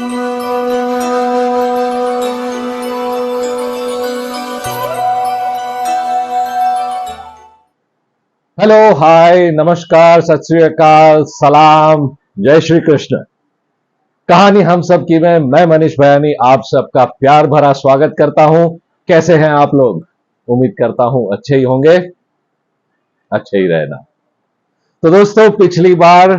Hello, हाय, नमस्कार, सत श्री अकाल, सलाम, जय श्री कृष्ण। कहानी हम सब की में मैं मनीष भयानी आप सबका प्यार भरा स्वागत करता हूं। कैसे हैं आप लोग? उम्मीद करता हूं अच्छे ही होंगे, अच्छे ही रहना। तो दोस्तों, पिछली बार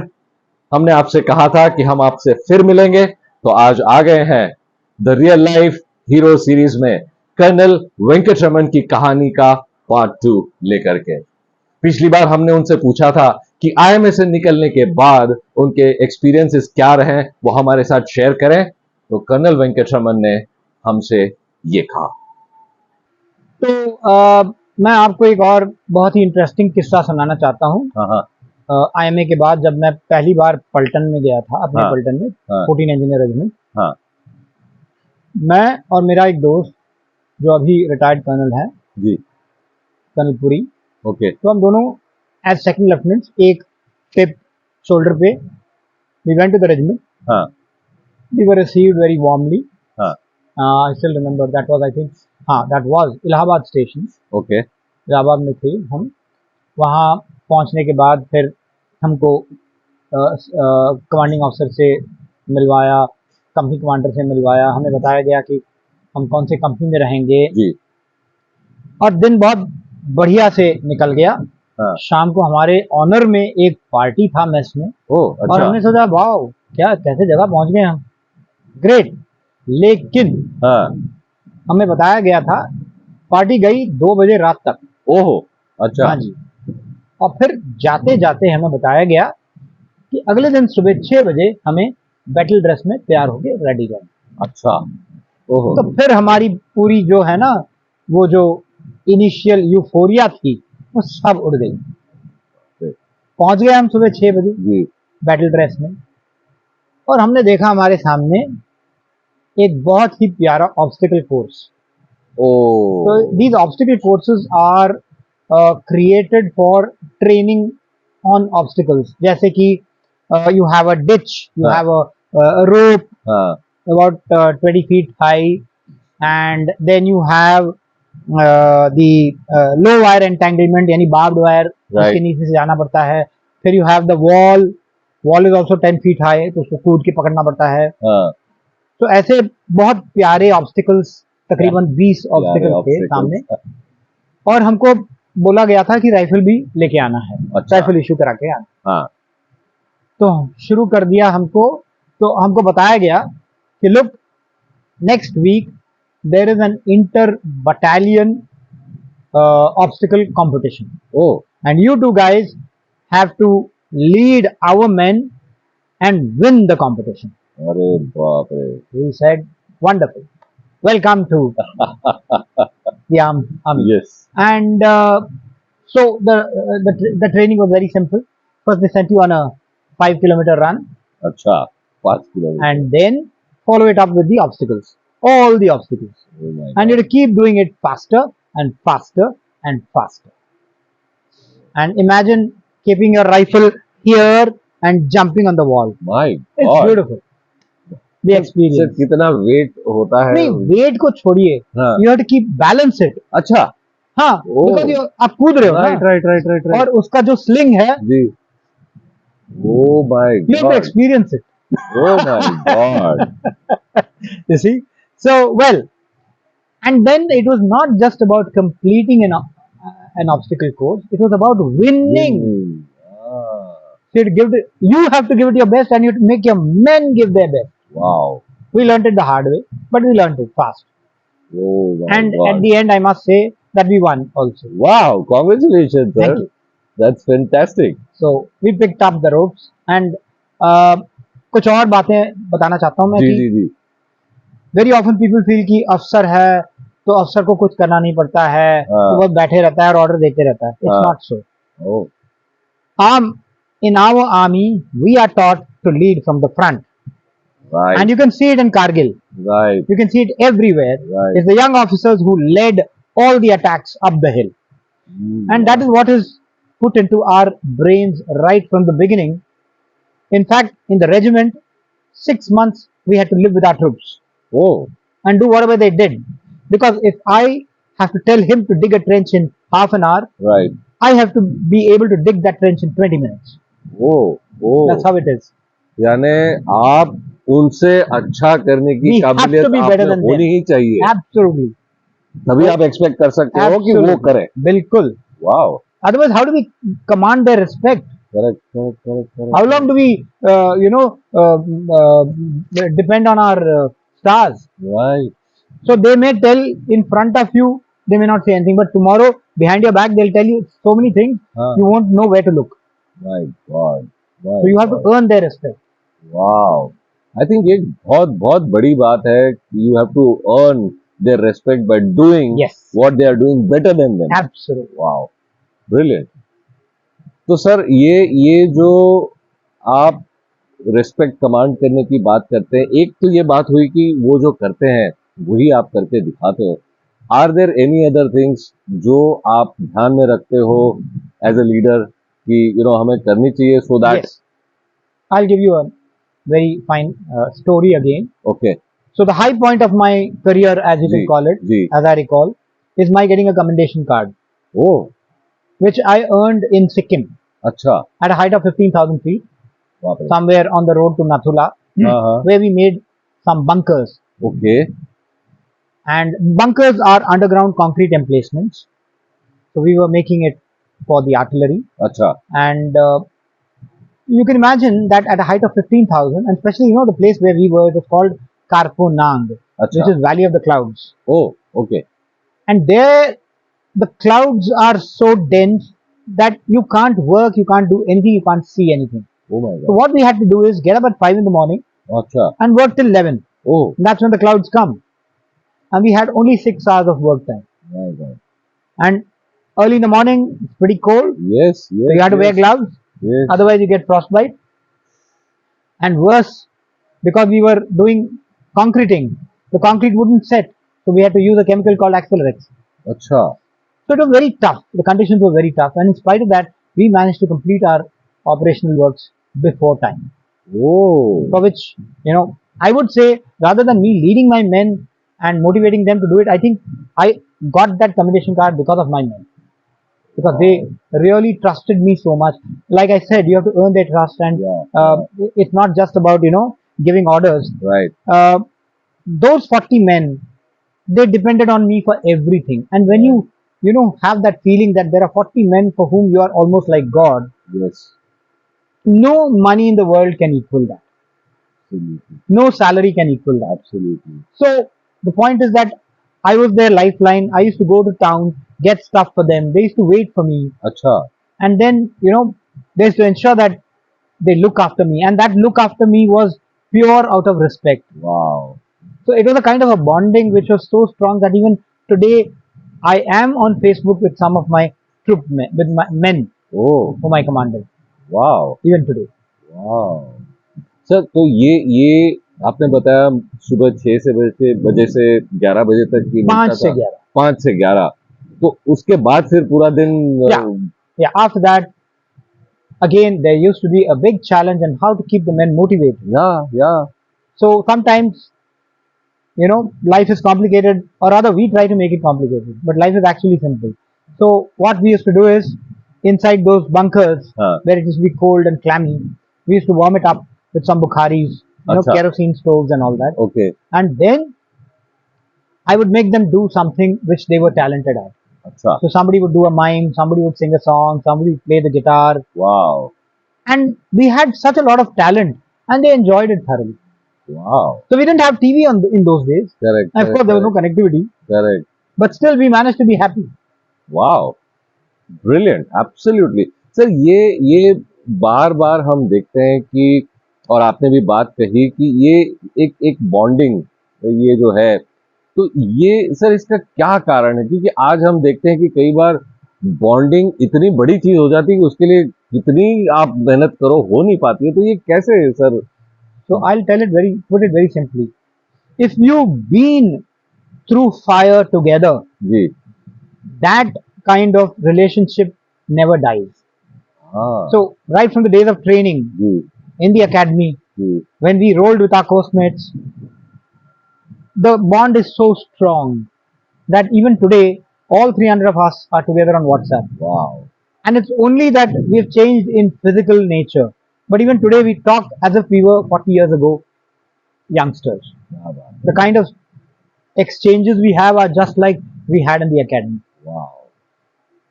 हमने आपसे कहा था कि हम आपसे फिर मिलेंगे, तो आज आ गए हैं the real life hero series में कर्नल वेंकट रमन की कहानी का पार्ट 2 लेकर के। पिछली बार हमने उनसे पूछा था कि आईएमए से निकलने के बाद उनके एक्सपीरियंसेस क्या रहे, वो हमारे साथ शेयर करें। तो कर्नल वेंकट रमन ने हमसे ये कहा। तो मैं आपको एक और बहुत ही इंटरेस्टिंग किस्सा सुनाना चाहता हूँ। हाँ, आईएमए के बाद जब मैं पहली बार पलटन में गया था, अपने पलटन में 14 इंजीनियर रेजिमेंट, हाँ, मैं और मेरा एक दोस्त जो अभी रिटायर्ड कर्नल है जी, कर्नल पुरी, ओके, तो हम दोनों एज सेकंड लेफ्टिनेंट्स एक टिप शोल्डर पे we went to the regiment. हाँ, we were received very warmly. हाँ, I still remember that was, I think, हाँ, that was Allahabad station. Okay, Allahabad में थे हम। वहाँ पहुँचने के बाद फिर हमको कमांडिंग ऑफिसर से मिलवाया, कंपनी कमांडर से मिलवाया। हमें बताया गया कि हम कौन से कंपनी में रहेंगे जी, और दिन बहुत बढ़िया से निकल गया। हाँ, शाम को हमारे ऑनर में एक पार्टी था मेस में, ओह, और अच्छा, हमने सोचा वाओ, क्या कैसे जगह पहुंच गए हम, ग्रेट। लेकिन हाँ, हमें बताया गया था पार्टी गई 2 बजे रात तक। ओहो, अच्छा, हाँ जी। और फिर जाते जाते हमें बताया गया कि अगले दिन सुबह 6 बजे हमें बैटल ड्रेस में तैयार होके रेडी करना। अच्छा, ओहो, तो फिर हमारी पूरी जो है ना, वो जो इनिशियल यूफोरिया थी वो सब उड़ गई। पहुंच गए हम सुबह 6 बजे जी, बैटल ड्रेस में, और हमने देखा हमारे सामने एक बहुत ही प्यारा ऑब्स्टिकल कोर्स। ओ, तो these obstacle courses are created for training on obstacles, जैसे कि you have a ditch, you हाँ, have a rope हाँ, about 20 feet high, and then you have the low wire entanglement, यानी barbed wire, Right. उसके नीचे से जाना पड़ता है। फिर you have the wall, wall is also 10 feet high, तो उसको कूद के पकड़ना पड़ता है। हाँ, तो ऐसे बहुत प्यारे ऑब्स्टिकल्स, तकरीबन 20 ऑब्स्टिकल थे सामने, और हमको बोला गया था कि राइफल भी लेके आना है, अच्छा, राइफल इशू करा के आना। हाँ, तो शुरू कर दिया हमको। तो हमको बताया गया कि look, next week there is an inter battalion obstacle competition, oh, and you two guys have to lead our men and win the competition. अरे बाप रे, we said wonderful, welcome to the army. Yes, And so the training was very simple. First they sent you on a 5 kilometer run, अच्छा, 5 kilometre, and then follow it up with the obstacles, all the obstacles, oh my and you God. have to keep doing it faster and faster and faster. And imagine keeping your rifle here and jumping on the wall. My It's God. beautiful, the sir experience. कितना wait होता है? नहीं, wait को छोड़िए, हाँ, you have to keep balance it. अच्छा, हाँ, Oh. because आप कूद रहे हो ना, राइट राइट राइट राइट और उसका जो स्लिंग है, जी, oh my you have to God, experience it. oh my God, You see, so well, and then it was not just about completing an obstacle course, it was about winning. Ah, So you have to give it your best, and you have to make your men give their best. wow, We learned it the hard way, but we learned it fast, oh my and God, at the end I must say that we won also. wow, congratulations sir, Thank you. that's fantastic. So we picked up the ropes, and कुछ और बातें बताना चाहता हूँ मैं जी कि जी जी, very often people feel कि अफसर है तो अफसर को कुछ करना नहीं पड़ता है, तो बस बैठे रहता है और ऑर्डर देते रहता है। It's not so. oh, In our army we are taught to lead from the front, right, and you can see it in Kargil, right, you can see it everywhere. Right. It's the young officers who led all the attacks up the hill, and that is what is put into our brains right from the beginning. In fact, in the regiment, 6 months we had to live with our troops Oh, and do whatever they did. Because if I have to tell him to dig a trench in half an hour, right. I have to be able to dig that trench in 20 minutes. Oh, That's oh. how it is. यानी आप उनसे अच्छा करने की We have to काबिलियत be आप better में than होनी them. ही चाहिए, Absolutely. तभी आप एक्सपेक्ट कर सकते हो कि वो Absolutely. करें. Bilkul. Wow, Otherwise, how do we command their respect? Correct correct correct How correct. long do we, depend on our stars? Right. So they may tell in front of you, they may not say anything, but tomorrow behind your back they'll tell you so many things, हाँ. you won't know where to look. My god, So you have to earn their respect. Wow. I think ये बहुत बहुत बड़ी बात है. You have to earn their respect by doing Yes. What they are doing better than them. Absolutely. Wow, brilliant. तो sir ये जो आप रिस्पेक्ट कमांड करने की बात करते हैं, एक तो ये बात हुई कि वो जो करते हैं वही आप करके दिखाते हो. Are there any other things जो आप ध्यान में रखते हो एज अ लीडर कि हमें करनी चाहिए so that. Yes. I'll give you a very fine story again. Okay. So the high point of my career, as you जी, can call it, जी. as I recall, is my getting a commendation card, oh, which I earned in Sikkim अच्छा. at a height of 15,000 feet, बाप रे. somewhere on the road to Nathula, हाँ हाँ. where we made some bunkers. Okay. And bunkers are underground concrete emplacements. So we were making it for the artillery. अच्छा. And you can imagine that at a height of 15,000, and especially, the place where we were, it was called Karponang, अच्छा. which is Valley of the Clouds. Oh, okay. And there, the clouds are so dense that you can't work, you can't do anything, you can't see anything. Oh my So God. what we had to do is get up at 5 in the morning अच्छा. and work till 11. Oh That's when the clouds come. And we had only 6 hours of work time. My God. And early in the morning, it's pretty cold. Yes So you yes had to wear gloves, yes. otherwise you get frostbite. And worse, because we were doing concreting, the concrete wouldn't set. So we had to use a chemical called Accelerax. अच्छा. So it was very tough. The conditions were very tough. And in spite of that, we managed to complete our operational works before time. Oh. For which, I would say, rather than me leading my men and motivating them to do it, I think I got that commendation card because of my men. Because they really trusted me so much. Like I said, you have to earn their trust, and Yeah. it's not just about giving orders. Right. Those 40 men, they depended on me for everything. And when you have that feeling that there are 40 men for whom you are almost like God, Yes. no money in the world can equal that. Absolutely. No salary can equal that. Absolutely. So the point is that I was their lifeline. I used to go to town, get stuff for them. They used to wait for me. अच्छा. And then, they used to ensure that they look after me. And that look after me was pure out of respect. Wow. So it was a kind of a bonding which was so strong that even today I am on Facebook with some of my troop men, with my men Oh. whom I commanded, Wow. even today. Wow. Sir तो ये आपने बताया सुबह 6 से 11 बजे तक की 5 से 11. 5 से 11. तो उसके बाद फिर पूरा दिन Yeah, after that, again, there used to be a big challenge on how to keep the men motivated. या So sometimes, life is complicated, or rather, we try to make it complicated, but life is actually simple. So what we used to do is, inside those bunkers, where it used to be cold and clammy, we used to warm it up with some bukharis, Acha. kerosene stoves and all that. Okay. And then I would make them do something which they were talented at. अच्छा. So somebody would do a mime, somebody would sing a song, somebody would play the guitar. Wow. And we had such a lot of talent, and they enjoyed it thoroughly. Wow. So we didn't have TV in those days. Correct. And of course, there was no connectivity. Correct. But still, we managed to be happy. Wow. Brilliant. Absolutely. Sir ये बार बार हम देखते हैं कि, और आपने भी बात कही कि ये एक बॉन्डिंग ये जो है, तो ये सर इसका क्या कारण है? क्योंकि आज हम देखते हैं कि कई बार बॉन्डिंग इतनी बड़ी चीज हो जाती है कि उसके लिए कितनी आप मेहनत करो हो नहीं पाती है. तो ये कैसे है sir? So I'll put it very simply. If you've been through fire together, जी. that kind of relationship never dies. हाँ. So right from the days of training जी. in the academy, जी, when we rolled with our course mates, the bond is so strong that even today, all 300 of us are together on WhatsApp. wow, And it's only that we've changed in physical nature. But even today, we talk as if we were 40 years ago youngsters. क्या बात, The kind of exchanges we have are just like we had in the academy. wow,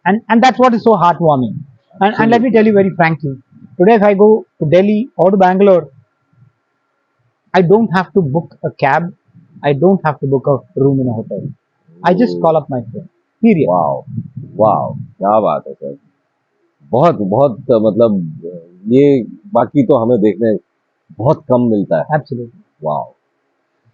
And that's what is so heartwarming. And let me absolutely, tell you very frankly, today if I go to Delhi or to Bangalore, I don't have to book a cab. I don't have to book a room in a hotel. I just oh, call up my friend. Period. wow, wow, क्या बात है sir, बहुत बहुत मतलब ये बाकी तो हमें देखने बहुत कम मिलता है। Absolutely. वाह,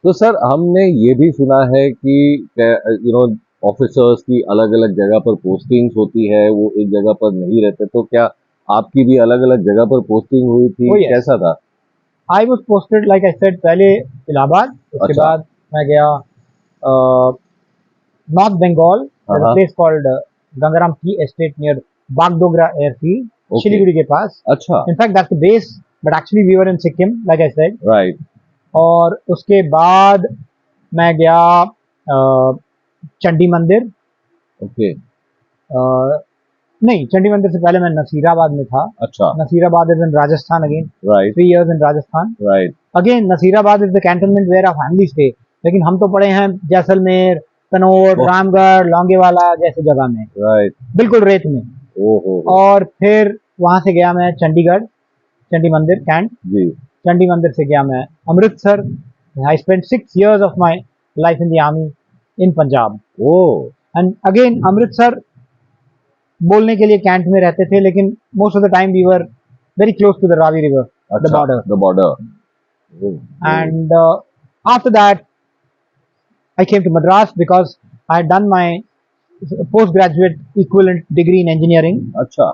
तो सर हमने ये भी सुना है कि यू नो ऑफिसर्स की अलग अलग जगह पर पोस्टिंग्स होती है, वो एक जगह पर नहीं रहते, तो क्या आपकी भी अलग अलग जगह पर पोस्टिंग हुई थी, Oh yes. कैसा था? I was posted like I said पहले इलाहाबाद, उसके अच्छा, बाद मैं गया North Bengal. There's a हाँ, place called Gangaram Tea Estate near Bagdogra Airfield, okay, Shiliguri के पास. अच्छा, In fact, that's the base, but actually we were in Sikkim, like I said. Right, और उसके बाद मैं गया चंडी मंदिर. ओके, नहीं, चंडी मंदिर से पहले मैं नसीराबाद में था. अच्छा, Nasirabad is in Rajasthan again. Right, 3 years in Rajasthan. Right, Again, Nasirabad is the cantonment where our family stay. लेकिन हम तो पड़े हैं जैसलमेर, तनोट, ओह, रामगढ़, लौंगेवाला जैसे जगह में, राइट, बिल्कुल रेत में. ओ हो, और फिर वहां से गया मैं चंडीगढ़, चंडी मंदिर कैंट. जी, चंडी मंदिर से गया मैं Amritsar. I spent 6 years of my life in the army in Punjab. Oh, and again Amritsar बोलने के लिए कैंट में रहते थे, लेकिन most of the time we were very close to the Ravi river, the अच्छा, border. The border, And after that, I came to Madras because I had done my postgraduate equivalent degree in engineering, अच्छा,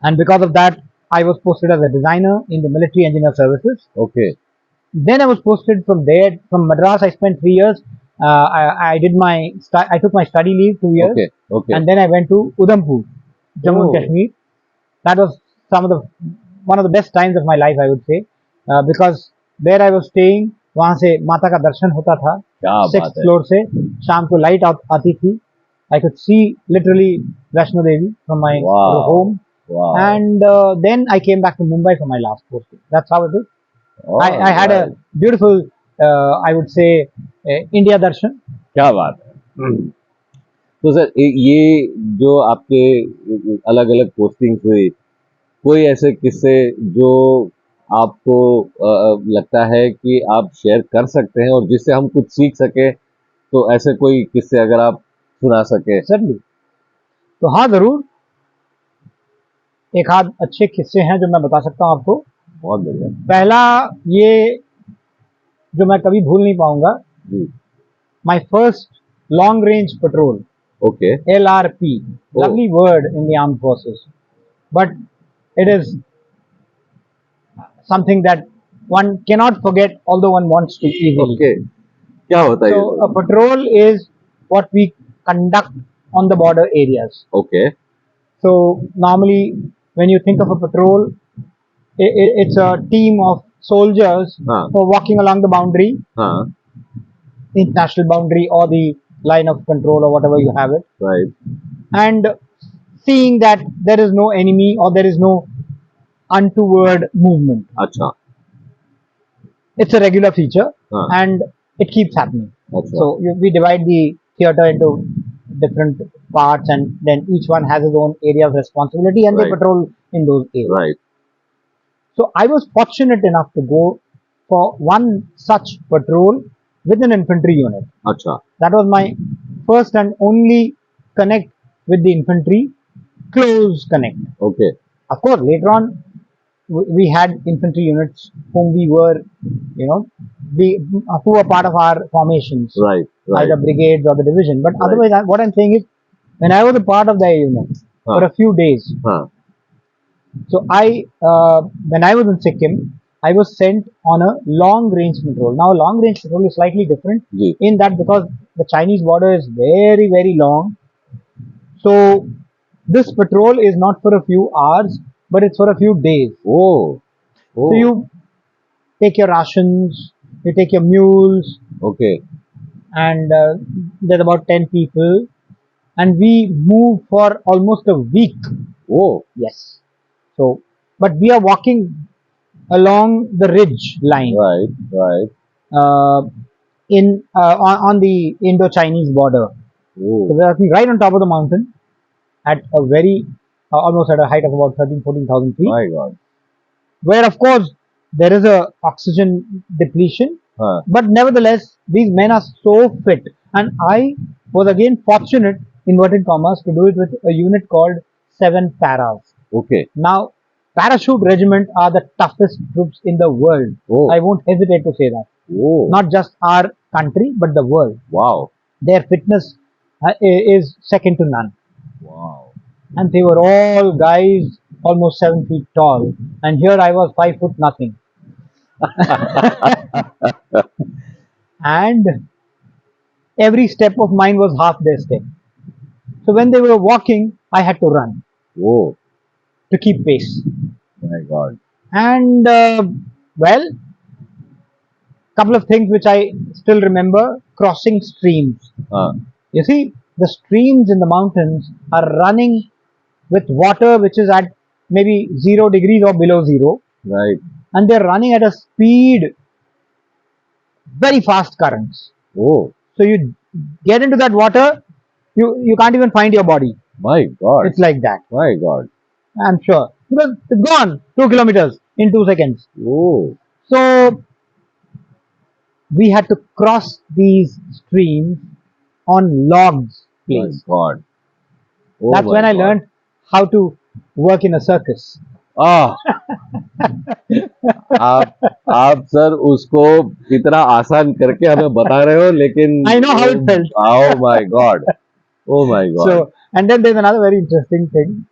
and because of that, I was posted as a designer in the military engineer services. Okay, Then I was posted from there. From Madras, I spent 3 years. I did my I took my study leave 2 years, okay, okay, and then I went to Udhampur, Jammu and uh, Kashmir. That was one of the best times of my life, I would say, because there I was staying. वहां से माता का दर्शन होता था क्या 6th बात है, floor से. शाम को लाइट आती थी. I could see literally Vaishno Devi from my वाह, home. वाह, And then I came back to Mumbai for my last posting. That's how it is. I had a alright, beautiful, I would say, India darshan. क्या बात है। तो sir ये जो आपके अलग अलग पोस्टिंग्स हुई, कोई ऐसे किस्से जो आपको लगता है कि आप शेयर कर सकते हैं और जिससे हम कुछ सीख सके, तो ऐसे कोई किस्से अगर आप सुना सके? Certainly. तो हाँ जरूर, एक आध अच्छे किस्से हैं जो मैं बता सकता हूँ आपको. बहुत बढ़िया पहला ये जो मैं कभी भूल नहीं पाऊंगा, जी, my first long range patrol, okay, LRP, Oh. lovely word in the armed forces, but it is something that one cannot forget, although one wants to easily. Okay, क्या होता है ये? So a patrol is what we conduct on the border areas. Okay, So normally when you think of a patrol, it's a team of soldiers हाँ, who are walking along the boundary, हाँ, international boundary or the line of control or whatever you have it, right, and seeing that there is no enemy or there is no untoward movement. अच्छा, It's a regular feature हाँ, and it keeps happening. अच्छा, So we divide the theater into different parts, and then each one has his own area of responsibility, and they Right. patrol in those areas. Right, So I was fortunate enough to go for one such patrol with an infantry unit. अच्छा, That was my first and only connect with the infantry, close connect. Okay, Of course, later on, we had infantry units whom we were, who were part of our formations, right, either right, brigades or the division. But Right. otherwise, what I'm saying is, when I was a part of their unit for a few days, हाँ, so when I was in Sikkim, I was sent on a long range patrol. Now, a long range patrol is slightly different जी, in that because the Chinese border is very, very long. So this patrol is not for a few hours, but it's for a few days. Oh, So you take your rations, you take your mules, Okay. and there's about 10 people, and we move for almost a week. Oh. Yes. So, but we are walking along the ridge line Right. Right. uh, on the Indo-Chinese border. So Oh. we are walking right on top of the mountain at a very almost at a height of about 13,000 to 14,000 feet, My God. where of course there is a oxygen depletion, Huh. but nevertheless these men are so fit, and I was again fortunate, inverted commas, to do it with a unit called 7 Paras. Okay. Now, parachute regiment are the toughest troops in the world. Oh. I won't hesitate to say that. Oh. Not just our country, but the world. Wow. Their fitness is second to none. Wow. And they were all guys almost 7 feet tall. And here I was 5 foot nothing. And every step of mine was half their step. So when they were walking, I had to run Oh. to keep pace. My God. And well, couple of things which I still remember: crossing streams. Huh. You see, the streams in the mountains are running with water which is at maybe 0 degrees or below zero, Right. and they're running at a speed, very fast currents. Oh. So you get into that water, you can't even find your body. My God. It's like that. My God. I'm sure, because it's gone 2 kilometers in 2 seconds. Oh. So we had to cross these streams on logs My place. God. Oh That's my when I God. learned how to work in a circus. Ah. आप sir उसको इतना आसान करके हमें बता रहे हो, लेकिन I know how it felt. Oh my God. Oh my God. So, and then there's another very interesting thing.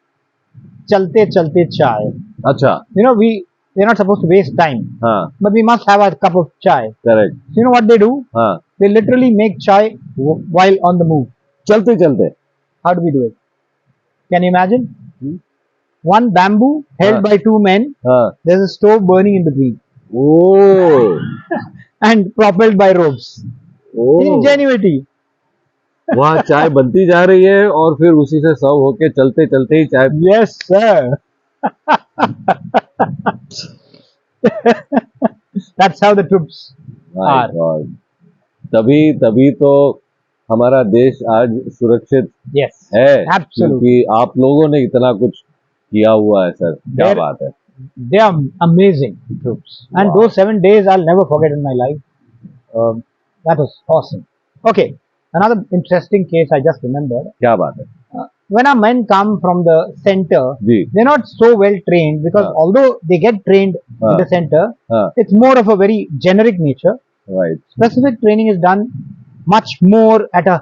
Chalte chalte chai. अच्छा. You know, we're not supposed to waste time, हाँ. but we must have a cup of chai. Correct. So you know what they do? हाँ. They literally make chai while on the move. चलते चलते. How do we do it? Can you imagine? Hmm? One bamboo held by 2 men. हाँ. There's a stove burning in between, Oh. and propelled by ropes. Oh. Ingenuity. वहाँ चाय बनती जा रही है और फिर उसी से सर्व होके चलते चलते ही चाय. Yes, sir. That's how the troops My are. God. तभी तभी तो हमारा देश आज सुरक्षित Yes, है, absolutely. क्योंकि आप लोगों ने इतना कुछ किया हुआ है सर. क्या They're- बात है. They are amazing troops. And Wow. those 7 days I'll never forget in my life. That was awesome. Okay, another interesting case I just remembered. क्या बात है. When our men come from the center, ji. they're not so well trained, because although they get trained in the center, it's more of a very generic nature. Right. Specific training is done much more at a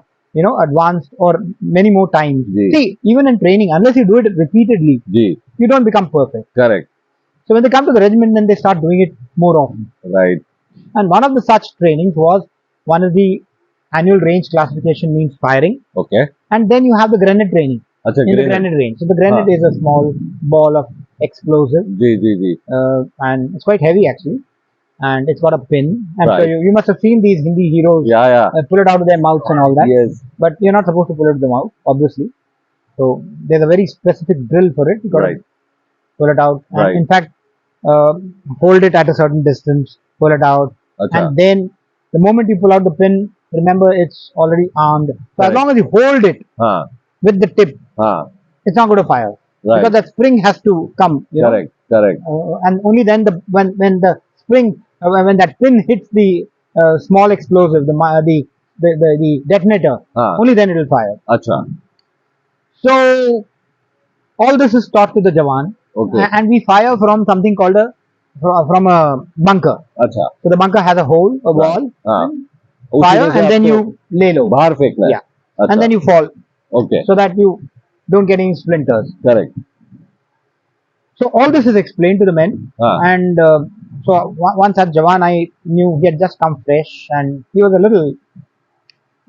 advanced or many more times. Ji. See, even in training, unless you do it repeatedly, ji. you don't become perfect. Correct. So when they come to the regiment, then they start doing it more often. Right. And one of the such trainings was, one of the annual range classification means firing, Okay. and then you have the grenade training अच्छा, in the grenade range. So the grenade is a small ball of explosive, ji ji ji. and it's quite heavy actually, and it's got a pin. And so Right. you must have seen these Hindi heroes Yeah. pull it out of their mouths and all that. Yes. But you're not supposed to pull it out of the mouth, obviously. So there's a very specific drill for it. You got Right. to pull it out, and Right. in fact, hold it at a certain distance, pull it out, अच्छा. and then the moment you pull out the pin, remember it's already armed. So as Correct. long as you hold it हाँ. with the tip, हाँ. it's not going to fire, Right. because that spring has to come. Correct. Correct. And only then when the spring when that pin hits the small explosive, the detonator, हाँ. only then it will fire. अच्छा. So all this is taught to the Jawan, Okay. and we fire from something called from a bunker. अच्छा. So the bunker has a hole, a wall, हाँ. fire, उसी में से and then आपको you lay low. बाहर फेंकना है. Yeah. अच्छा. And then you fall, Okay. so that you don't get any splinters. Correct. So all this is explained to the men, and so once at Jawan, I knew he had just come fresh, and he was a little,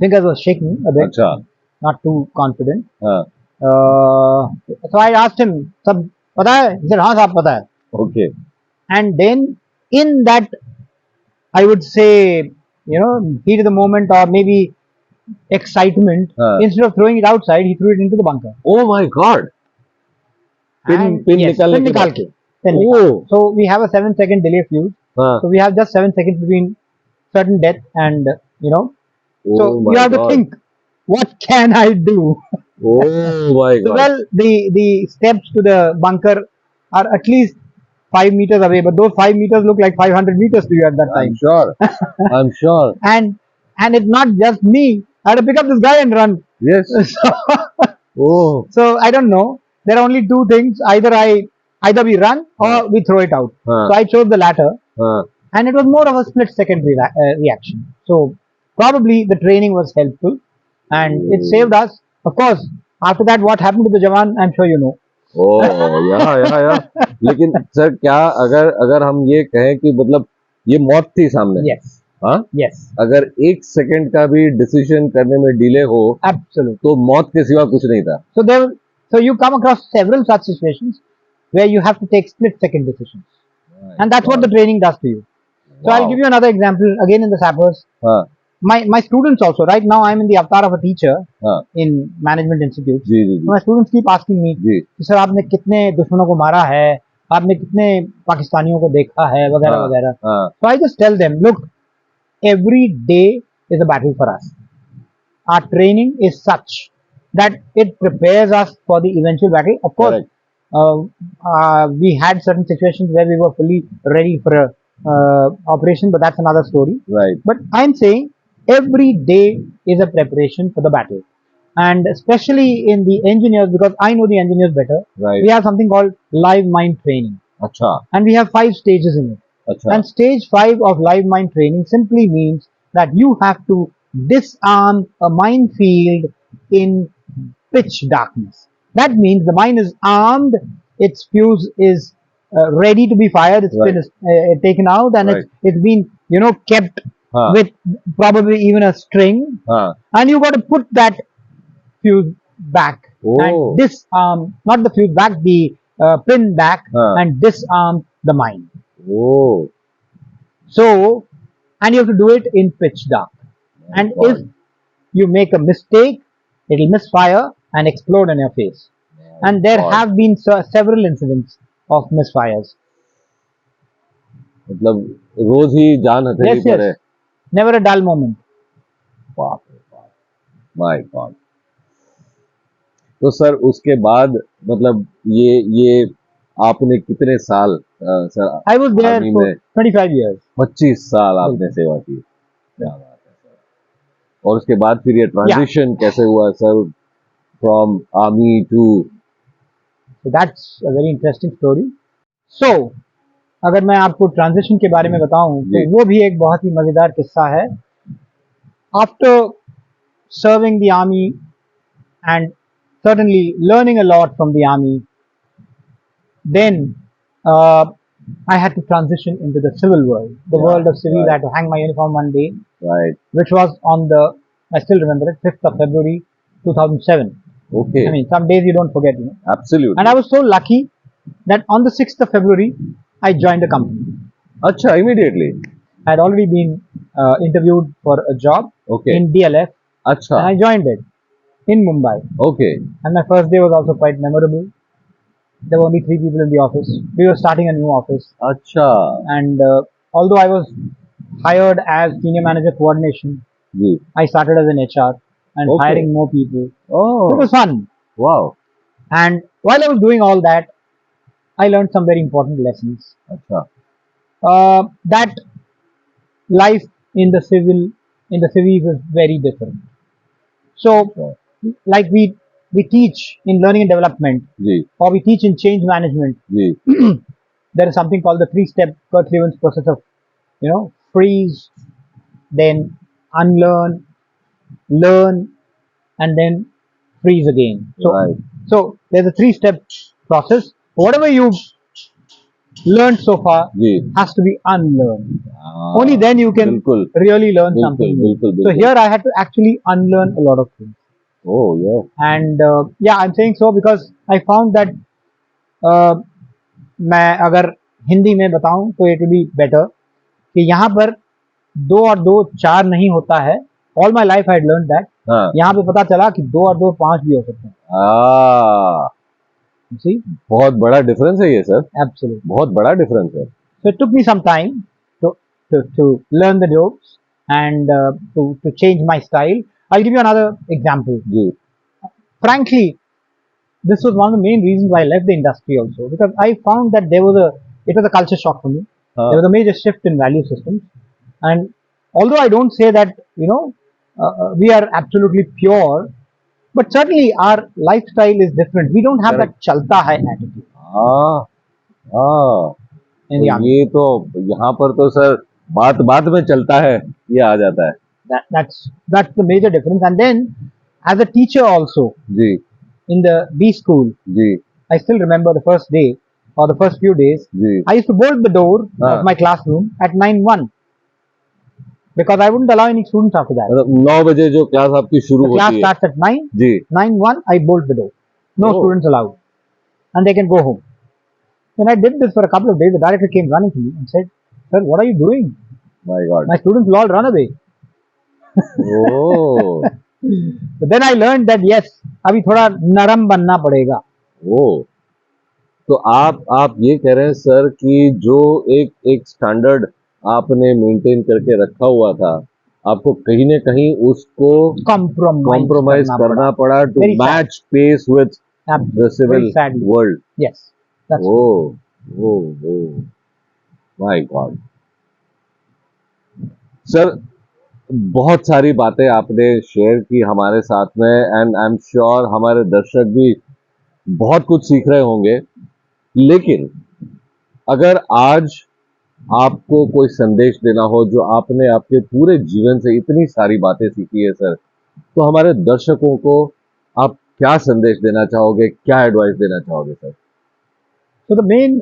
fingers were shaking a bit, अच्छा. not too confident. हाँ. So I asked him, "Sab pata hai?" He said, "हाँ साहब पता है." Okay. And then in that, I would say, heat of the moment or maybe excitement, instead of throwing it outside, he threw it into the bunker. Oh my God! And Pin yes, निकालने pin के निकाल बाद. के, pin Oh. निकाल के. So we have a 7-second delay fuse. So we have just 7 seconds between certain death and Oh so my you have God. to think, what can I do? Oh my So God! well, the steps to the bunker are at least 5 meters away, but those 5 meters look like 500 meters to you at that I'm time. sure. I'm sure. And it's not just me. I had to pick up this guy and run. Yes. Oh. So I don't know. There are only two things. Either we run or we throw it out. So I chose the latter, and it was more of a split second reaction. So probably the training was helpful, and it saved us. Of course, after that, what happened to the Jawan, I'm sure you know. Oh, yeah. लेकिन sir क्या अगर हम ये कहें कि मतलब ये मौत थी सामने. Yes. हाँ. Yes. अगर 1 सेकंड का भी डिसीजन करने में डिले हो, Absolutely. तो मौत के सिवा कुछ नहीं था. So you come across several such situations where you have to take split second decisions, and that's what the training does to you. So I'll give you another example again in the sappers. My students also, right now I'm in the avatar of a teacher in management institute. My students keep asking me, sir, आपने कितने दुश्मनों को मारा है, आपने कितने पाकिस्तानियों को देखा है, वगैरह वगैरह. So I just tell them, look, every day is a battle for us. Our training is such that it prepares us for the eventual battle. Of course, we had certain situations where we were fully ready for a operation, but that's another story. Right. But I'm saying every day is a preparation for the battle, and especially in the engineers, because I know the engineers better. Right. We have something called live mine training. Achha. And we have 5 stages in it. Achha. And stage 5 of live mine training simply means that you have to disarm a minefield in pitch darkness. That means the mine is armed, its fuse is ready to be fired, it's been taken out, and it's been kept with probably even a string, and you got to put that fuse back and disarm, not the fuse back, the pin back, and disarm the mine. Oh. So, and you have to do it in pitch dark. And if you make a mistake, it will misfire and explode in your face. And there have been several incidents of misfires. मतलब रोज ही जान हथेली पर है. Never a dull moment. बाप रे बाप. My God. तो sir उसके बाद मतलब ये आपने कितने साल sir? I was there for 25 years. 25 साल आपने सेवा की. क्या बात है सर. और उसके बाद फिर ये ट्रांजिशन कैसे हुआ sir, from army to? So that's a very interesting story. So अगर मैं आपको ट्रांजिशन के बारे में बताऊं तो वो भी एक बहुत ही मजेदार किस्सा है. After serving the army and certainly learning a lot from the army, then I had to transition into the civil world, the world of civil. I had to hang my uniform one day, which was on the, I still remember it, 5th of February 2007. Okay. I mean, some days you don't forget, Absolutely. And I was so lucky that on the 6th of February, I joined the company. Acha, immediately. I had already been interviewed for a job in DLF. Acha. And I joined it in Mumbai. Okay. And my first day was also quite memorable. There were only 3 people in the office. We were starting a new office. Acha. And although I was hired as senior manager coordination, I started as an HR and hiring more people. Oh. It was fun. Wow. And while I was doing all that, I learned some very important lessons. Acha. That life in the civies is very different. So, like we teach in learning and development, or we teach in change management, there is something called the 3-step Kurt Lewin's process of, freeze, then unlearn, learn, and then freeze again. So there's a 3-step process. Whatever you've learned so far has to be unlearned. Only then you can really learn something new. So here I had to actually unlearn a lot of things. Oh, yeah. And I'm saying so because I found that मैं अगर हिंदी में बताऊं तो it will be better कि यहाँ पर 2 और 2 4 नहीं होता है। All my life I learn that. हाँ, यहाँ पे पता चला कि 2 और 2 5 भी हो सकते हैं। See? बहुत बड़ा डिफरेंस है ये सर, Absolutely. बहुत बड़ा डिफरेंस है। So it took me some time to learn the jokes and to change my style. I'll give you another example. Ji Frankly, this was one of the main reasons why I left the industry also, because I found that it was a culture shock for me. हाँ, There was a major shift in value systems, and although I don't say that we are absolutely pure, but certainly our lifestyle is different. We don't have that chalta hai attitude हाँ हाँ, in the army. ये तो यहाँ पर तो sir बात बात में चलता है, ये आ जाता है। That's the major difference. And then as a teacher also ji in the B school, ji I still remember the first day or the first few days. Ji I used to bolt the door of my classroom at 9:01 because I wouldn't allow any students after that. मतलब 9 बजे जो class आपकी शुरू The class होती है, starts at 9. जी 9:01, I bolt the door. No Oh. students allowed, and they can go home. When I did this for a couple of days, the director came running to me and said, "Sir, what are you doing? My God, My students will all run away." Oh But then I learned that yes, अभी थोड़ा नरम बनना पड़ेगा. ओह, तो आप ये कह रहे हैं सर कि जो एक एक स्टैंडर्ड आपने मेंटेन करके रखा हुआ था, आपको कहीं न कहीं उसको कॉम्प्रोमाइज करना पड़ा too Very sad. Match pace with the Absolutely. Civil Very sadly. World. Yes. That's oh oh oh, my god. Sir बहुत सारी बातें आपने शेयर की हमारे साथ में, एंड आई एम श्योर हमारे दर्शक भी बहुत कुछ सीख रहे होंगे। लेकिन अगर आज आपको कोई संदेश देना हो, जो आपने आपके पूरे जीवन से इतनी सारी बातें सीखी है सर, तो हमारे दर्शकों को आप क्या संदेश देना चाहोगे, क्या एडवाइस देना चाहोगे sir? So the main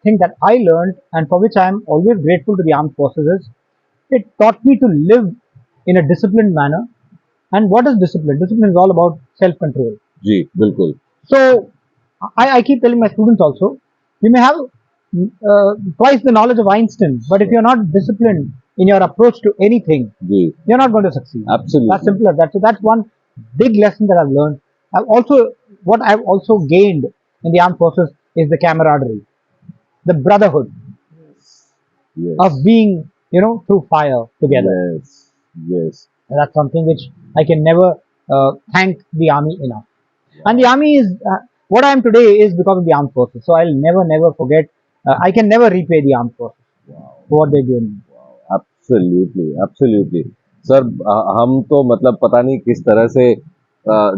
thing that I learned, and for which I am always grateful to the armed forces, is it taught me to live in a disciplined manner. And what is discipline? Discipline is all about self-control. जी बिल्कुल। So I keep telling my students also, you may have twice the knowledge of Einstein, but if you're not disciplined in your approach to anything, जी you're not going to succeed. Absolutely. That's simple as that. So that's one big lesson that I've learned. What I've also gained in the armed forces is the camaraderie, the brotherhood yes of being, through fire together. yes yes And that's something which I can never thank the army enough. And the army is what I am today is because of the armed forces. So I'll never forget. I can never repay the armed forces for what they've given me. Absolutely absolutely sir, हम तो मतलब पता नहीं किस तरह से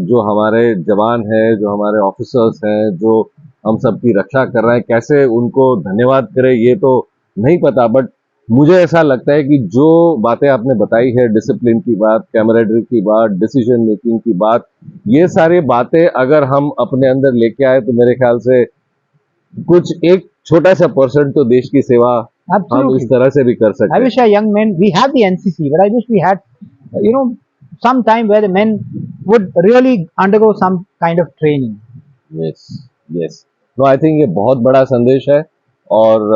जो हमारे जवान हैं, जो हमारे ऑफिसर्स हैं, जो हम सबकी रक्षा कर रहे हैं, कैसे उनको धन्यवाद करें ये तो नहीं पता। बट मुझे ऐसा लगता है कि जो बातें आपने बताई है, डिसिप्लिन की बात, कैमरेडरी की बात, डिसीजन मेकिंग की बात, ये सारी बातें अगर हम अपने अंदर लेके आए तो मेरे ख्याल से कुछ एक छोटा सा परसेंट तो देश की सेवा हम इस Absolutely. तरह से भी कर सकते I हैं। wish our young men, we have the NCC, but I wish we had, some time where the men would really undergo some kind of training. Yes yes, तो आई थिंक ये बहुत बड़ा संदेश है। और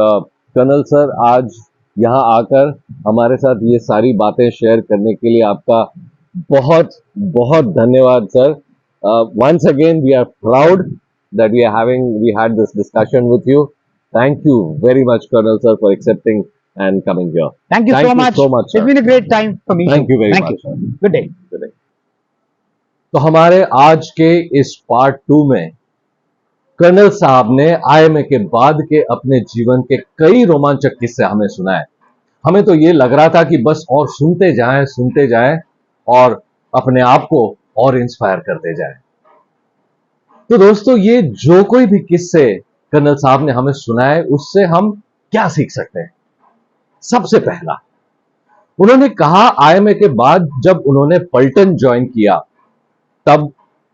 कर्नल सर, आज यहाँ आकर हमारे साथ ये सारी बातें शेयर करने के लिए आपका बहुत बहुत धन्यवाद sir. Once again we are proud that we had this discussion with you. Thank you very much, Colonel sir, for accepting and coming here. Thank you so much. sir. It's been a great time for me. Thank too. you very Thank much, you. sir. Good day. Good day. तो हमारे आज के इस part 2 में colonel साहब ने IMA के बाद के अपने जीवन के कई रोमांचक किस्से हमें सुनाए। हमें तो ये लग रहा था कि बस और सुनते जाएं और अपने आप को और इंस्पायर करते जाएं। तो दोस्तों, ये जो कोई भी किस्से कर्नल साहब ने हमें सुनाए, उससे हम क्या सीख सकते हैं? सबसे पहला, उन्होंने कहा आईएमए के बाद जब उन्होंने पलटन ज्वाइन किया, तब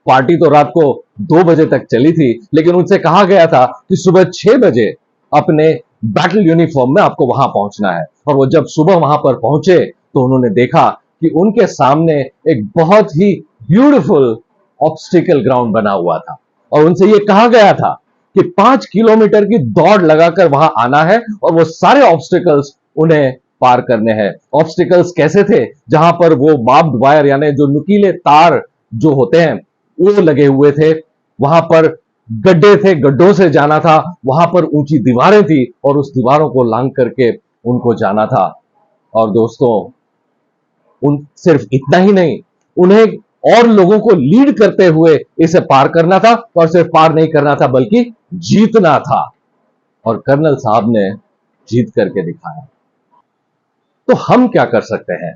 पार्टी तो रात को 2 बजे तक चली थी, लेकिन उनसे कहा गया था कि सुबह 6 बजे अपने बैटल यूनिफॉर्म में आपको वहां पहुंचना है। और वो जब सुबह वहां पर पहुंचे तो उन्होंने देखा कि उनके सामने एक बहुत ही ब्यूटीफुल ऑब्स्टिकल ग्राउंड बना हुआ था, और उनसे ये कहा गया था कि 5 किलोमीटर की दौड़ लगाकर वहां आना है और वो सारे ऑब्स्टिकल्स उन्हें पार करने हैं। ऑब्स्टिकल्स कैसे थे? जहां पर वो बार्ब्ड वायर यानी जो नुकीले तार जो होते हैं वो लगे हुए थे, वहां पर गड्ढे थे, गड्ढों से जाना था, वहां पर ऊंची दीवारें थी और उस दीवारों को लांग करके उनको जाना था। और दोस्तों, उन सिर्फ इतना ही नहीं, उन्हें और लोगों को लीड करते हुए इसे पार करना था, और सिर्फ पार नहीं करना था बल्कि जीतना था। और कर्नल साहब ने जीत करके दिखाया। तो हम क्या कर सकते हैं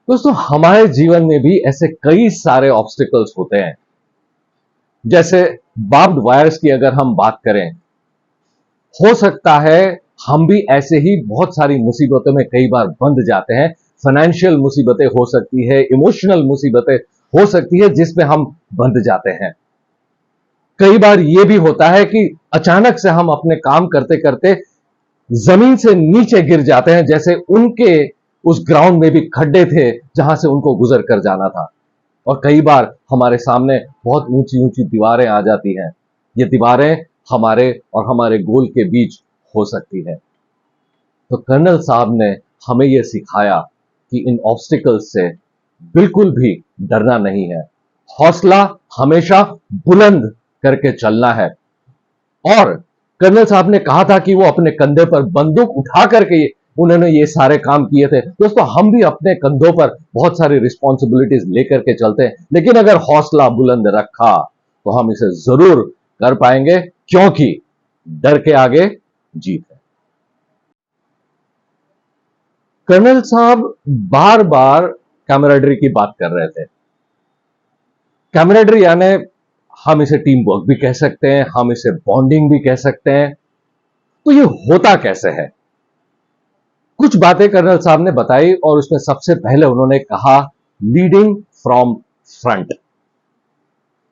दोस्तों? हमारे जीवन में भी ऐसे कई सारे ऑब्स्टिकल्स होते हैं। जैसे बार्ब्ड वायर्स की अगर हम बात करें, हो सकता है हम भी ऐसे ही बहुत सारी मुसीबतों में कई बार बंध जाते हैं। फाइनेंशियल मुसीबतें हो सकती है, इमोशनल मुसीबतें हो सकती है जिसमें हम बंध जाते हैं। कई बार यह भी होता है कि अचानक से हम अपने काम करते करते जमीन से नीचे गिर जाते हैं, जैसे उनके उस ग्राउंड में भी खड्डे थे जहां से उनको गुजर कर जाना था। और कई बार हमारे सामने बहुत ऊंची ऊंची दीवारें आ जाती हैं। ये दीवारें हमारे और हमारे गोल के बीच हो सकती है। तो कर्नल साहब ने हमें यह सिखाया कि इन ऑब्स्टिकल्स से बिल्कुल भी डरना नहीं है, हौसला हमेशा बुलंद करके चलना है। और कर्नल साहब ने कहा था कि वो अपने कंधे पर बंदूक उठा करके उन्होंने ये सारे काम किए थे। दोस्तों, हम भी अपने कंधों पर बहुत सारी रिस्पॉन्सिबिलिटीज लेकर के चलते हैं, लेकिन अगर हौसला बुलंद रखा तो हम इसे जरूर कर पाएंगे, क्योंकि डर के आगे जीत है। कर्नल साहब बार बार कैमराडरी की बात कर रहे थे। कैमराडरी यानी हम इसे टीम वर्क भी कह सकते हैं, हम इसे बॉन्डिंग भी कह सकते हैं। तो ये होता कैसे है? कुछ बातें कर्नल साहब ने बताई और उसमें सबसे पहले उन्होंने कहा लीडिंग फ्रॉम फ्रंट।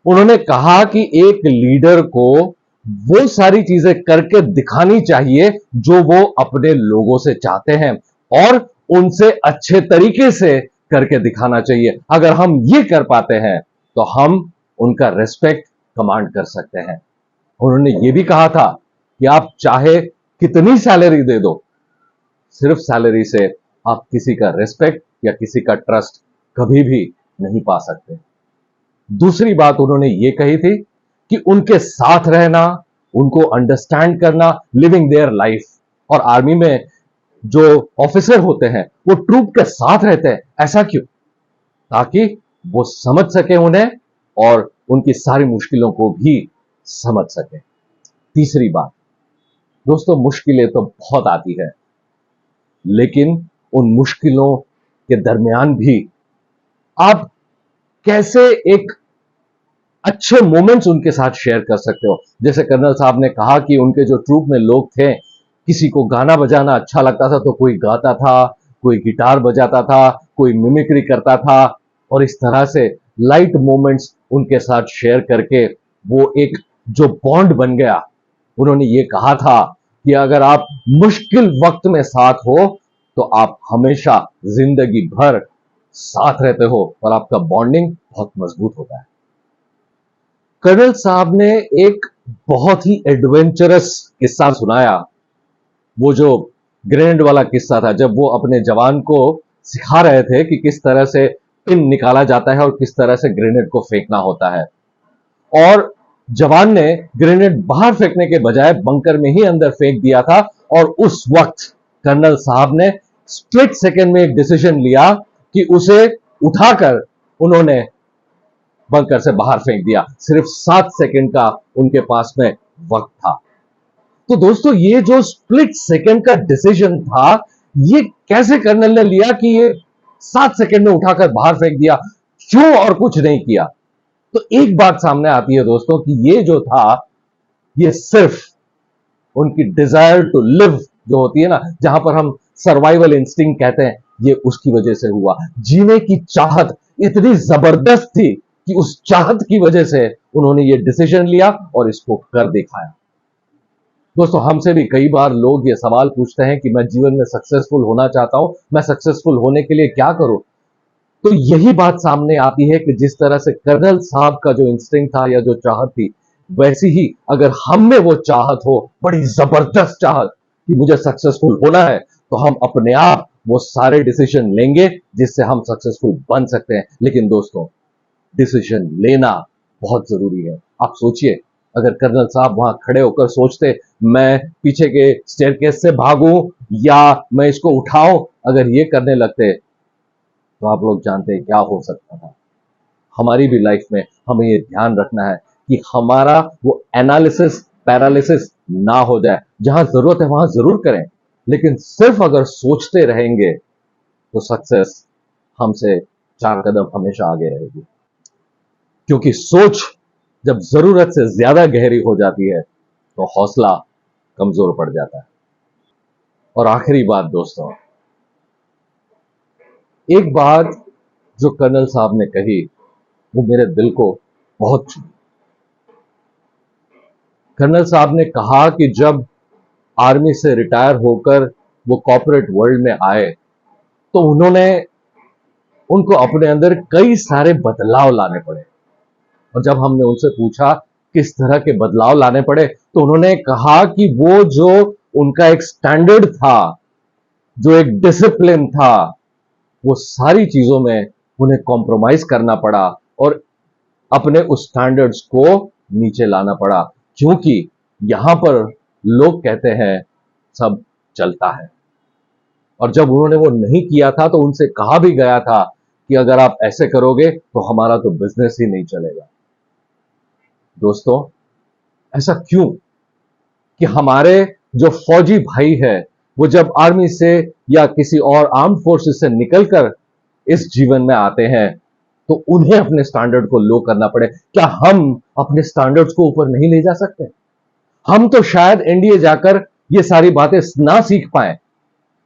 उन्होंने कहा कि एक लीडर को वो सारी चीजें करके दिखानी चाहिए जो वो अपने लोगों से चाहते हैं, और उनसे अच्छे तरीके से करके दिखाना चाहिए। अगर हम ये कर पाते हैं तो हम उनका रेस्पेक्ट कमांड कर सकते हैं। उन्होंने ये भी कहा था कि आप चाहे कितनी सैलरी दे दो, सिर्फ सैलरी से आप किसी का रेस्पेक्ट या किसी का ट्रस्ट कभी भी नहीं पा सकते। दूसरी बात उन्होंने ये कही थी कि उनके साथ रहना, उनको अंडरस्टैंड करना, लिविंग देयर लाइफ। और आर्मी में जो ऑफिसर होते हैं वो ट्रूप के साथ रहते हैं। ऐसा क्यों? ताकि वो समझ सके उन्हें और उनकी सारी मुश्किलों को भी समझ सके। तीसरी बात दोस्तों, मुश्किलें तो बहुत आती है, लेकिन उन मुश्किलों के दरमियान भी आप कैसे एक अच्छे मोमेंट्स उनके साथ शेयर कर सकते हो। जैसे कर्नल साहब ने कहा कि उनके जो ट्रूप में लोग थे, किसी को गाना बजाना अच्छा लगता था तो कोई गाता था, कोई गिटार बजाता था, कोई मिमिक्री करता था, और इस तरह से लाइट मोमेंट्स उनके साथ शेयर करके वो एक जो बॉन्ड बन गया। उन्होंने ये कहा था कि अगर आप मुश्किल वक्त में साथ हो तो आप हमेशा जिंदगी भर साथ रहते हो और आपका बॉन्डिंग बहुत मजबूत होता है। कर्नल साहब ने एक बहुत ही एडवेंचरस किस्सा सुनाया, वो जो ग्रेनेड वाला किस्सा था, जब वो अपने जवान को सिखा रहे थे कि किस तरह से पिन निकाला जाता है और किस तरह से ग्रेनेड को फेंकना होता है। और जवान ने ग्रेनेड बाहर फेंकने के बजाय बंकर में ही अंदर फेंक दिया था, और उस वक्त कर्नल साहब ने स्प्लिट सेकंड में एक डिसीजन लिया कि उसे उठाकर उन्होंने बंकर से बाहर फेंक दिया। सिर्फ 7 सेकंड का उनके पास में वक्त था। तो दोस्तों, ये जो स्प्लिट सेकंड का डिसीजन था, ये कैसे कर्नल ने लिया कि ये 7 सेकंड में उठाकर बाहर फेंक दिया, क्यों और कुछ नहीं किया? तो एक बात सामने आती है दोस्तों कि ये जो था, ये सिर्फ उनकी डिजायर टू लिव जो होती है ना, जहां पर हम सर्वाइवल इंस्टिंक्ट कहते हैं, ये उसकी वजह से हुआ। जीने की चाहत इतनी जबरदस्त थी कि उस चाहत की वजह से उन्होंने ये डिसीजन लिया और इसको कर दिखाया। दोस्तों, हमसे भी कई बार लोग ये सवाल पूछते हैं कि मैं जीवन में सक्सेसफुल होना चाहता हूं, मैं सक्सेसफुल होने के लिए क्या करूं? तो यही बात सामने आती है कि जिस तरह से कर्नल साहब का जो इंस्टिंक्ट था या जो चाहत थी, वैसी ही अगर हम में वो चाहत हो, बड़ी जबरदस्त चाहत कि मुझे सक्सेसफुल होना है, तो हम अपने आप वो सारे डिसीजन लेंगे जिससे हम सक्सेसफुल बन सकते हैं। लेकिन दोस्तों, डिसीजन लेना बहुत जरूरी है। आप सोचिए, अगर कर्नल साहब वहां खड़े होकर सोचते मैं पीछे के स्टेयरकेस से भागूं या मैं इसको उठाऊं, अगर ये करने लगते तो आप लोग जानते हैं क्या हो सकता था। हमारी भी लाइफ में हमें ये ध्यान रखना है कि हमारा वो एनालिसिस पैरालिसिस ना हो जाए। जहां जरूरत है वहां जरूर करें, लेकिन सिर्फ अगर सोचते रहेंगे तो सक्सेस हमसे 4 कदम हमेशा आगे रहेगी। क्योंकि सोच जब जरूरत से ज्यादा गहरी हो जाती है तो हौसला कमजोर पड़ जाता है। और आखिरी बात दोस्तों, एक बात जो कर्नल साहब ने कही वो मेरे दिल को बहुत छू। कर्नल साहब ने कहा कि जब आर्मी से रिटायर होकर वो कॉर्पोरेट वर्ल्ड में आए तो उनको अपने अंदर कई सारे बदलाव लाने पड़े। और जब हमने उनसे पूछा किस तरह के बदलाव लाने पड़े, तो उन्होंने कहा कि वो जो उनका एक स्टैंडर्ड था, जो एक डिसिप्लिन था, वो सारी चीजों में उन्हें कॉम्प्रोमाइज करना पड़ा और अपने उस स्टैंडर्ड्स को नीचे लाना पड़ा। क्योंकि यहां पर लोग कहते हैं सब चलता है, और जब उन्होंने वो नहीं किया था तो उनसे कहा भी गया था कि अगर आप ऐसे करोगे तो हमारा तो बिजनेस ही नहीं चलेगा। दोस्तों, ऐसा क्यों कि हमारे जो फौजी भाई है वो जब आर्मी से या किसी और आर्म फोर्सेस से निकलकर इस जीवन में आते हैं तो उन्हें अपने स्टैंडर्ड को लो करना पड़े? क्या हम अपने स्टैंडर्ड्स को ऊपर नहीं ले जा सकते? हम तो शायद एनडीए जाकर ये सारी बातें ना सीख पाए,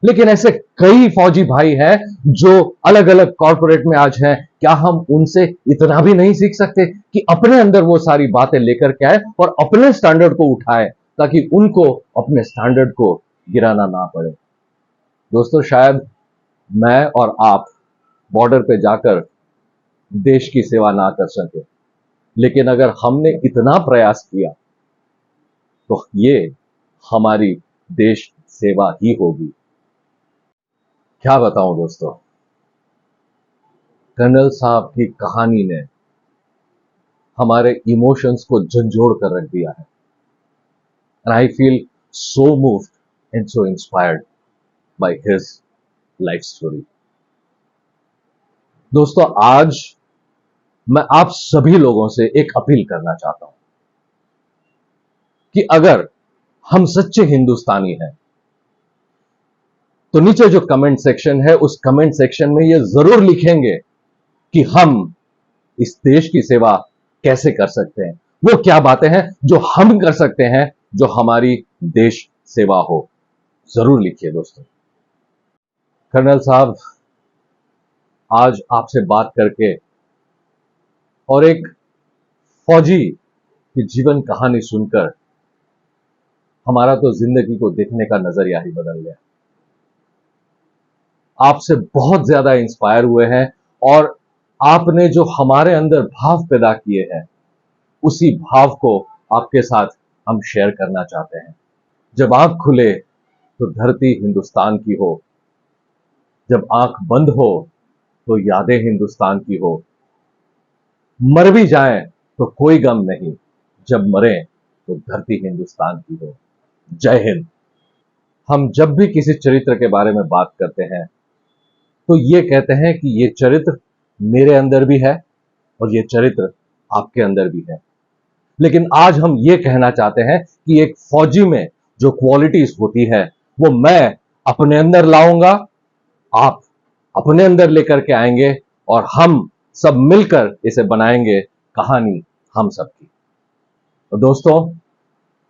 लेकिन ऐसे कई फौजी भाई हैं जो अलग अलग कॉर्पोरेट में आज हैं। क्या हम उनसे इतना भी नहीं सीख सकते कि अपने अंदर वो सारी बातें लेकर के आए और अपने स्टैंडर्ड को उठाए, ताकि उनको अपने स्टैंडर्ड को गिराना ना पड़े? दोस्तों, शायद मैं और आप बॉर्डर पे जाकर देश की सेवा ना कर सके, लेकिन अगर हमने इतना प्रयास किया तो ये हमारी देश सेवा ही होगी। क्या बताऊं दोस्तों, कर्नल साहब की कहानी ने हमारे इमोशंस को झंझोड़ कर रख दिया है। And I feel so moved and so inspired by his life story. दोस्तों, आज मैं आप सभी लोगों से एक अपील करना चाहता हूं कि अगर हम सच्चे हिंदुस्तानी हैं तो नीचे जो कमेंट सेक्शन है उस कमेंट सेक्शन में ये जरूर लिखेंगे कि हम इस देश की सेवा कैसे कर सकते हैं। वो क्या बातें हैं जो हम कर सकते हैं जो हमारी देश सेवा हो? जरूर लिखिए दोस्तों। कर्नल साहब, आज आपसे बात करके और एक फौजी की जीवन कहानी सुनकर हमारा तो जिंदगी को देखने का नजरिया ही बदल गया। आपसे बहुत ज्यादा इंस्पायर हुए हैं और आपने जो हमारे अंदर भाव पैदा किए हैं उसी भाव को आपके साथ हम शेयर करना चाहते हैं। जब आंख खुले तो धरती हिंदुस्तान की हो, जब आंख बंद हो तो यादें हिंदुस्तान की हो, मर भी जाएं तो कोई गम नहीं, जब मरें तो धरती हिंदुस्तान की हो। जय हिंद। हम जब भी किसी चरित्र के बारे में बात करते हैं तो ये कहते हैं कि ये चरित्र मेरे अंदर भी है और ये चरित्र आपके अंदर भी है। लेकिन आज हम ये कहना चाहते हैं कि एक फौजी में जो क्वालिटीज होती है वो मैं अपने अंदर लाऊंगा, आप अपने अंदर लेकर के आएंगे और हम सब मिलकर इसे बनाएंगे कहानी हम सब की। तो दोस्तों,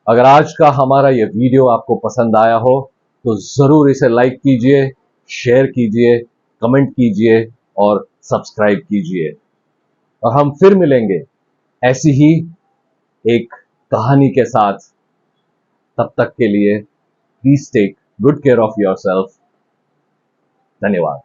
अगर आज का हमारा ये वीडियो आपको पसंद आया हो तो जरूर इसे लाइक कीजिए, शेयर कीजिए, कमेंट कीजिए और सब्सक्राइब कीजिए। और हम फिर मिलेंगे ऐसी ही एक कहानी के साथ। तब तक के लिए please take good care of yourself. धन्यवाद।